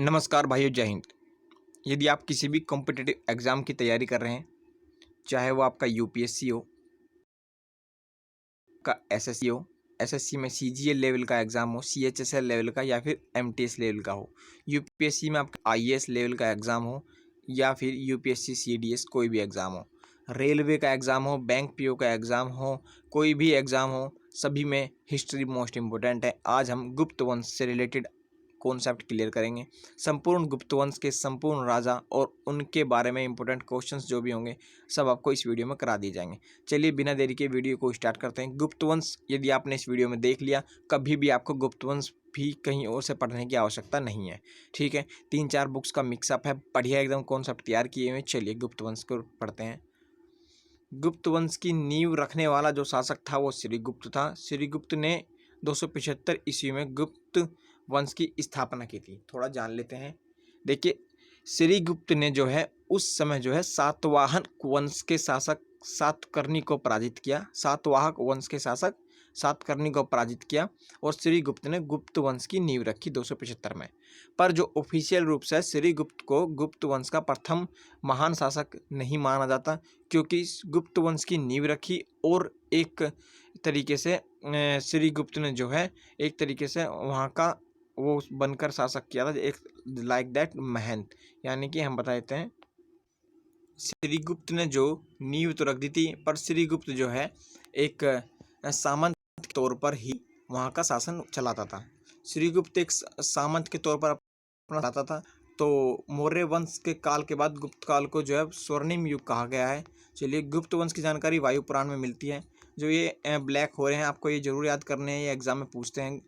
नमस्कार भाइयों, जय हिंद। यदि आप किसी भी कॉम्पिटिटिव एग्ज़ाम की तैयारी कर रहे हैं, चाहे वो आपका यूपीएससी हो, का एसएससी हो, एसएससी में सीजीएल लेवल का एग्ज़ाम हो, सीएचएसएल लेवल का या फिर एमटीएस लेवल का हो, यूपीएससी में आपका आईएएस लेवल का एग्ज़ाम हो या फिर यूपीएससी सीडीएस कोई भी एग्ज़ाम हो, रेलवे का एग्ज़ाम हो, बैंक पीओ का एग्ज़ाम हो, कोई भी एग्ज़ाम हो, सभी में हिस्ट्री मोस्ट इम्पोर्टेंट है। आज हम गुप्त वंश से रिलेटेड कॉन्सेप्ट क्लियर करेंगे। संपूर्ण गुप्त वंश के संपूर्ण राजा और उनके बारे में इंपॉर्टेंट क्वेश्चंस जो भी होंगे सब आपको इस वीडियो में करा दिए जाएंगे। चलिए बिना देरी के वीडियो को स्टार्ट करते हैं। गुप्त वंश यदि आपने इस वीडियो में देख लिया, कभी भी आपको गुप्त वंश भी कहीं और से पढ़ने की आवश्यकता नहीं है। ठीक है, 3-4 बुक्स का मिक्सअप है, बढ़िया एकदम कॉन्सेप्ट तैयार किए हुए। चलिए गुप्त वंश को पढ़ते हैं। गुप्त वंश की नींव रखने वाला जो शासक था वो श्रीगुप्त था। श्रीगुप्त ने 275 ईस्वी में गुप्त वंश की स्थापना की थी। थोड़ा जान लेते हैं। देखिए, श्रीगुप्त ने जो है उस समय जो है सातवाहन वंश के शासक सातकर्णी को पराजित किया। सातवाहक वंश के शासक सातकर्णी को पराजित किया और श्रीगुप्त ने गुप्त वंश की नींव रखी 275 में। पर जो ऑफिशियल रूप से श्रीगुप्त को गुप्त वंश का प्रथम महान शासक नहीं माना जाता, क्योंकि गुप्त वंश की नींव रखी और एक तरीके से श्रीगुप्त ने जो है एक तरीके से वहाँ का वो बनकर शासक किया था, एक लाइक दैट महंत, यानी कि हम बता देते हैं श्रीगुप्त ने जो नींव तो रख दी थी, पर श्रीगुप्त जो है एक सामंत के तौर पर ही वहाँ का शासन चलाता था। श्रीगुप्त एक सामंत के तौर पर अपना चलाता था। तो मौर्य वंश के काल के बाद गुप्त काल को जो है स्वर्णिम युग कहा गया है। चलिए, गुप्त वंश की जानकारी वायु पुराण में मिलती है। जो ये ब्लैक हो रहे हैं आपको ये जरूर याद करने हैं, ये एग्जाम में पूछते हैं।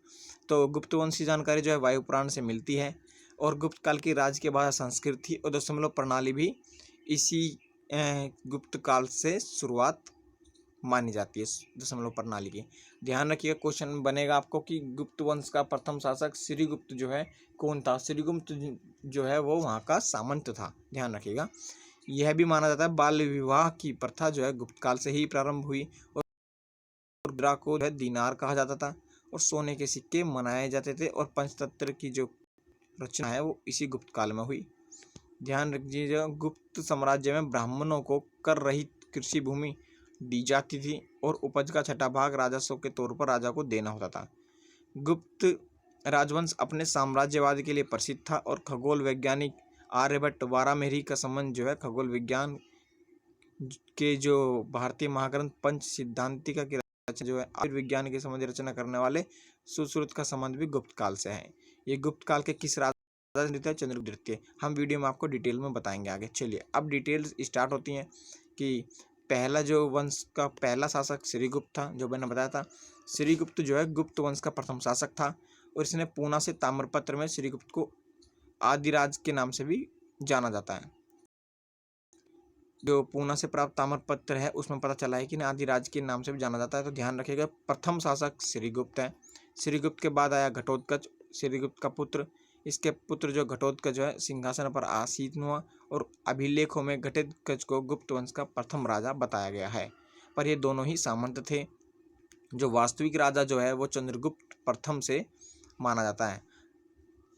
तो गुप्त वंश की जानकारी जो है वायु पुराण से मिलती है। और गुप्त काल की राज्य की भाषा संस्कृत थी और दशमलव प्रणाली भी इसी गुप्त काल से शुरुआत मानी जाती है, दशमलव प्रणाली की। ध्यान रखिएगा, क्वेश्चन बनेगा आपको कि गुप्त वंश का प्रथम शासक श्रीगुप्त जो है कौन था। श्रीगुप्त जो है वो वहाँ का सामंत था, ध्यान रखिएगा। यह भी माना जाता है बाल विवाह की प्रथा जो है गुप्त काल से ही प्रारंभ हुई और मुद्रा को दीनार कहा जाता था और सोने के सिक्के मनाए जाते थे और पंचतंत्र की जो रचना है वो इसी गुप्त काल में हुई। ध्यान रखिएगा, गुप्त साम्राज्य में ब्राह्मणों को कर रहित कृषि भूमि दी जाती थी और उपज का छठा भाग राजस्व के तौर पर राजा को देना होता था। गुप्त राजवंश अपने साम्राज्यवाद के लिए प्रसिद्ध था और खगोल वैज्ञानिक आर्यभट्ट वारामेरी का संबंध जो है खगोल विज्ञान के जो भारतीय महाग्रंथ पंच सिद्धांतिका की रचना जो है आयुर्विज्ञान के संबंध रचना करने वाले सुश्रुत का संबंध भी गुप्त काल से है। ये गुप्त काल के किस चंद्रगुप्त द्वितीय, हम वीडियो में आपको डिटेल में बताएंगे आगे। चलिए, अब डिटेल्स स्टार्ट होती हैं कि पहला जो वंश का पहला शासक श्रीगुप्त था, जो मैंने बताया था। श्रीगुप्त जो है गुप्त वंश का प्रथम शासक था और इसने पूना से ताम्रपत्र में श्रीगुप्त को आदिराज के नाम से भी जाना जाता है। जो पूना से प्राप्त ताम्रपत्र है उसमें पता चला है कि आदिराज के नाम से भी जाना जाता है। तो ध्यान रखिएगा, प्रथम शासक श्रीगुप्त है। श्रीगुप्त के बाद आया घटोत्कच, श्रीगुप्त का पुत्र। इसके पुत्र जो घटोत्कच है सिंहासन पर आसीन हुआ और अभिलेखों में घटोत्कच को गुप्त वंश का प्रथम राजा बताया गया है, पर ये दोनों ही सामंत थे। जो वास्तविक राजा जो है वो चंद्रगुप्त प्रथम से माना जाता है।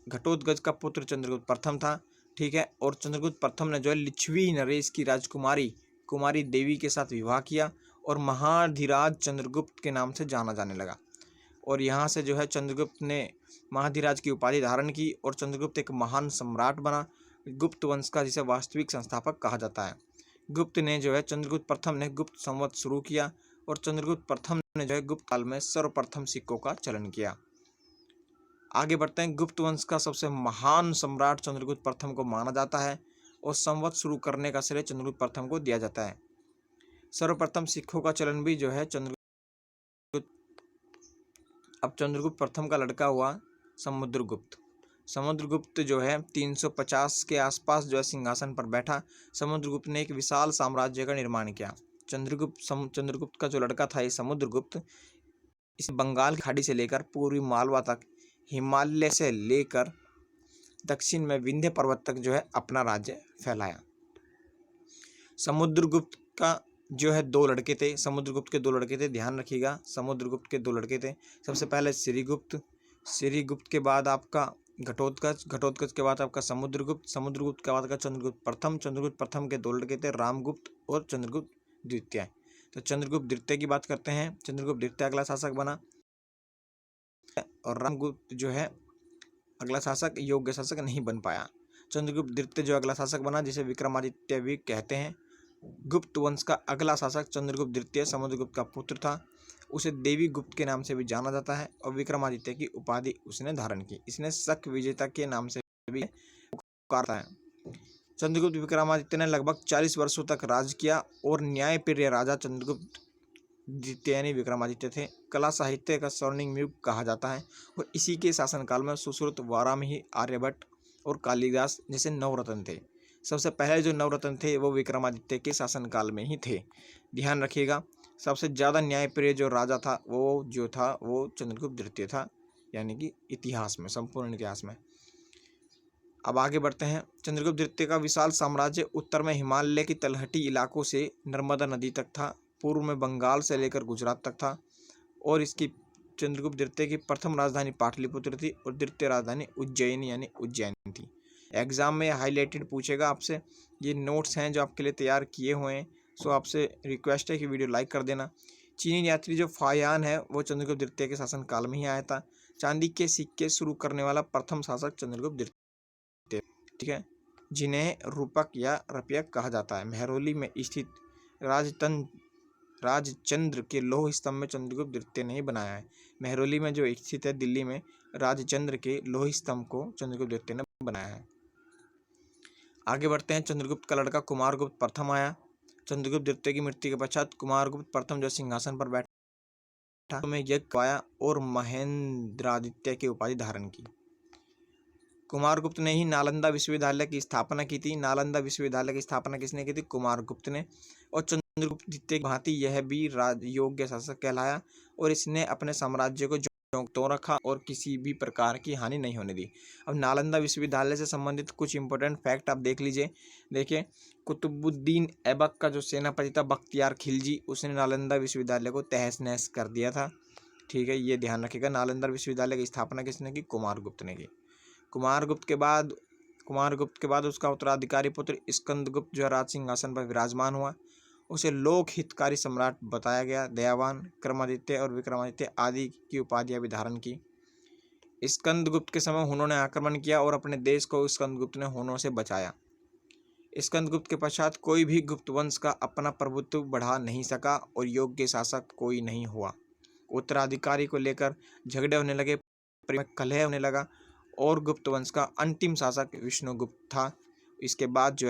घटोत्कच का पुत्र चंद्रगुप्त प्रथम था, ठीक है। और चंद्रगुप्त प्रथम ने जो है लिच्छवी नरेश की राजकुमारी कुमारी देवी के साथ विवाह किया और महाधिराज चंद्रगुप्त के नाम से जाना जाने लगा। और यहाँ से जो है चंद्रगुप्त ने महाधिराज की उपाधि धारण की और चंद्रगुप्त एक महान सम्राट बना, गुप्त वंश का जिसे वास्तविक संस्थापक कहा जाता है। गुप्त ने जो है चंद्रगुप्त प्रथम ने गुप्त संवत शुरू किया और चंद्रगुप्त प्रथम ने जो है गुप्त काल में सर्वप्रथम सिक्कों का चलन किया। आगे बढ़ते हैं। गुप्त वंश का सबसे महान सम्राट चंद्रगुप्त प्रथम को माना जाता है और संवत शुरू करने का श्रेय चंद्रगुप्त प्रथम को दिया जाता है। सर्वप्रथम सिक्कों का चलन भी जो है अब चंद्रगुप्त प्रथम का लड़का हुआ समुद्रगुप्त। समुद्रगुप्त जो है 350 के आसपास जो है सिंहासन पर बैठा। समुद्रगुप्त ने एक विशाल साम्राज्य का निर्माण किया। चंद्रगुप्त का जो लड़का था ये समुद्रगुप्त, इस बंगाल की खाड़ी से लेकर पूर्वी मालवा तक, हिमालय से लेकर दक्षिण में विंध्य पर्वत तक जो है अपना राज्य फैलाया। समुद्रगुप्त का जो है दो लड़के थे। समुद्रगुप्त के दो लड़के थे, ध्यान रखिएगा। समुद्रगुप्त के दो लड़के थे। सबसे पहले श्रीगुप्त, श्रीगुप्त के बाद आपका घटोत्कच के बाद आपका समुद्रगुप्त के बाद का चंद्रगुप्त प्रथम के 2 लड़के थे, रामगुप्त और चंद्रगुप्त द्वितीय। तो चंद्रगुप्त द्वितीय की बात करते हैं। चंद्रगुप्त द्वितीय अगला शासक बना और रामगुप्त जो है अगला शासक योग्य शासक नहीं बन पाया। चंद्रगुप्त द्वितीय जो अगला शासक बना, जिसे विक्रमादित्य भी कहते हैं। गुप्त वंश का अगला शासक चंद्रगुप्त द्वितीय समुद्रगुप्त का पुत्र था। उसे देवी गुप्त के नाम से भी जाना जाता है और विक्रमादित्य की उपाधि उसने धारण की। इसने शक विजेता के नाम से भी पुकारता है। चंद्रगुप्त विक्रमादित्य ने लगभग 40 वर्षों तक राज किया और न्यायप्रिय राजा चंद्रगुप्त द्वितीय यानी विक्रमादित्य थे। कला साहित्य का स्वर्णिम युग कहा जाता है और इसी के शासनकाल में सुश्रुत, वाराणसी, आर्यभट्ट और कालिदास जैसे नवरत्न थे। सबसे पहले जो नवरत्न थे वो विक्रमादित्य के शासनकाल में ही थे। ध्यान रखिएगा, सबसे ज़्यादा न्यायप्रिय जो राजा था वो चंद्रगुप्त द्वितीय था, यानी कि इतिहास में, संपूर्ण इतिहास में। अब आगे बढ़ते हैं। चंद्रगुप्त द्वितीय का विशाल साम्राज्य उत्तर में हिमालय की तलहटी इलाकों से नर्मदा नदी तक था, पूर्व में बंगाल से लेकर गुजरात तक था और इसकी चंद्रगुप्त द्वितीय की प्रथम राजधानी पाटलिपुत्र थी और द्वितीय राजधानी उज्जैन यानी उज्जैन थी। एग्जाम में हाईलाइटेड पूछेगा आपसे। ये नोट्स हैं जो आपके लिए तैयार किए हुए हैं। सो आपसे रिक्वेस्ट है कि वीडियो लाइक कर देना। चीनी यात्री जो फायान है वो चंद्रगुप्त द्वितीय के शासनकाल में ही आया था। चांदी के सिक्के शुरू करने वाला प्रथम शासक चंद्रगुप्त द्वितीय, ठीक है, जिन्हें रूपक या रुपया कहा जाता है। महरौली में स्थित राजचंद्र के लौह स्तंभ में चंद्रगुप्त द्वितीय ने ही बनाया है। महरौली में जो स्थित है दिल्ली में, राजचंद्र के लौह स्तंभ को चंद्रगुप्त द्वितीय ने बनाया है। आगे बढ़ते हैं। चंद्रगुप्त का लड़का कुमारगुप्त प्रथम आया। चंद्रगुप्त द्वितीय की मृत्यु के पश्चात कुमारगुप्त प्रथम जो सिंहासन पर बैठा में यज्ञ करवाया और महेंद्रादित्य की उपाधि धारण की। कुमारगुप्त ने ही नालंदा विश्वविद्यालय की स्थापना की थी। नालंदा विश्वविद्यालय की स्थापना किसने की थी? कुमारगुप्त ने। और चंद्रगुप्त द्वितीय की भांति यह भी योग्य शासक कहलाया और इसने अपने साम्राज्य को तो रखा और किसी भी प्रकार की हानि नहीं होने दी। अब नालंदा विश्वविद्यालय से संबंधित कुछ इंपॉर्टेंट फैक्ट आप देख लीजिए। देखिए, कुतुबुद्दीन ऐबक का जो सेनापति था बख्तियार खिलजी, उसने नालंदा विश्वविद्यालय को तहस नहस कर दिया था। ठीक है, ये ध्यान रखिएगा। नालंदा विश्वविद्यालय की स्थापना किसने की? कुमारगुप्त ने की। कुमारगुप्त के बाद उसका उत्तराधिकारी पुत्र स्कंदगुप्त जो राज सिंहासन पर विराजमान हुआ। उसे लोक हितकारी सम्राट बताया गया। दयावान, क्रमादित्य और विक्रमादित्य आदि की उपाधियां भी धारण की। स्कंदगुप्त के समय हुनों ने आक्रमण किया और अपने देश को स्कंदगुप्त ने हुनों से बचाया। स्कंदगुप्त के पश्चात कोई भी गुप्त वंश का अपना प्रभुत्व बढ़ा नहीं सका और योग्य शासक कोई नहीं हुआ। उत्तराधिकारी को लेकर झगड़े होने लगे, कलह होने लगा और गुप्त वंश का अंतिम शासक विष्णुगुप्त था। इसके बाद जो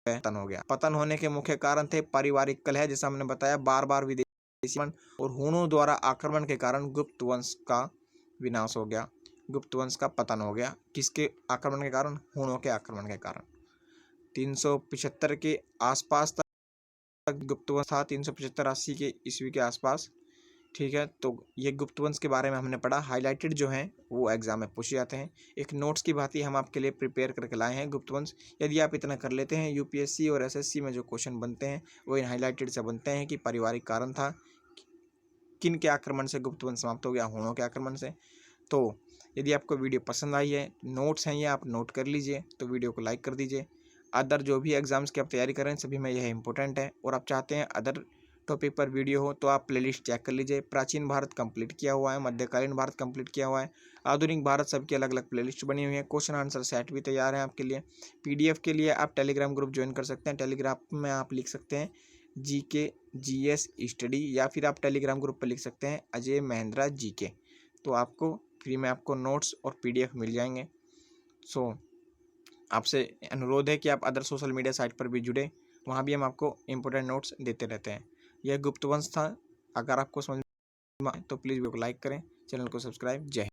पतन हो गया। पतन होने के मुख्य कारण थे पारिवारिक कलह, जैसा हमने बताया, बार बार विदेशी और हुनों द्वारा आक्रमण के कारण गुप्त वंश का विनाश हो गया, गुप्त वंश का पतन हो गया। किसके आक्रमण के कारण? हुनों के आक्रमण के कारण। 375 के आसपास तक गुप्त वंश था, 375-80 के ईस्वी के आसपास। ठीक है, तो ये गुप्त वंश के बारे में हमने पढ़ा। हाईलाइटेड जो हैं वो एग्जाम में पूछे जाते हैं। एक नोट्स की भांति हम आपके लिए प्रिपेयर करके लाए हैं गुप्त वंश। यदि आप इतना कर लेते हैं, यूपीएससी और एसएससी में जो क्वेश्चन बनते हैं वो इन हाईलाइटेड से बनते हैं कि पारिवारिक कारण था, किन के आक्रमण से गुप्त वंश समाप्त हो गया? हुनों के आक्रमण से। तो यदि आपको वीडियो पसंद आई है, नोट्स हैं ये आप नोट कर लीजिए, तो वीडियो को लाइक कर दीजिए। अदर जो भी एग्जाम्स की आप तैयारी कर रहे हैं सभी में यह इंपॉर्टेंट है और आप चाहते हैं अदर टॉपिक पर वीडियो हो तो आप प्लेलिस्ट चेक कर लीजिए। प्राचीन भारत कंप्लीट किया हुआ है, मध्यकालीन भारत कंप्लीट किया हुआ है, आधुनिक भारत, सबकी अलग अलग प्लेलिस्ट बनी हुई है। क्वेश्चन आंसर सेट भी तैयार है आपके लिए। पीडीएफ के लिए आप टेलीग्राम ग्रुप ज्वाइन कर सकते हैं। टेलीग्राम में आप लिख सकते हैं जीके जीएस स्टडी, या फिर आप टेलीग्राम ग्रुप पर लिख सकते हैं अजय महेंद्रा जीके। तो आपको फ्री में आपको नोट्स और पीडीएफ मिल जाएंगे। सो आपसे अनुरोध है कि आप अदर सोशल मीडिया साइट पर भी जुड़े, वहाँ भी हम आपको इम्पोर्टेंट नोट्स देते रहते हैं। यह गुप्त वंश था। अगर आपको समझ में आए तो प्लीज़ वीडियो को लाइक करें, चैनल को सब्सक्राइब। जय हिंद।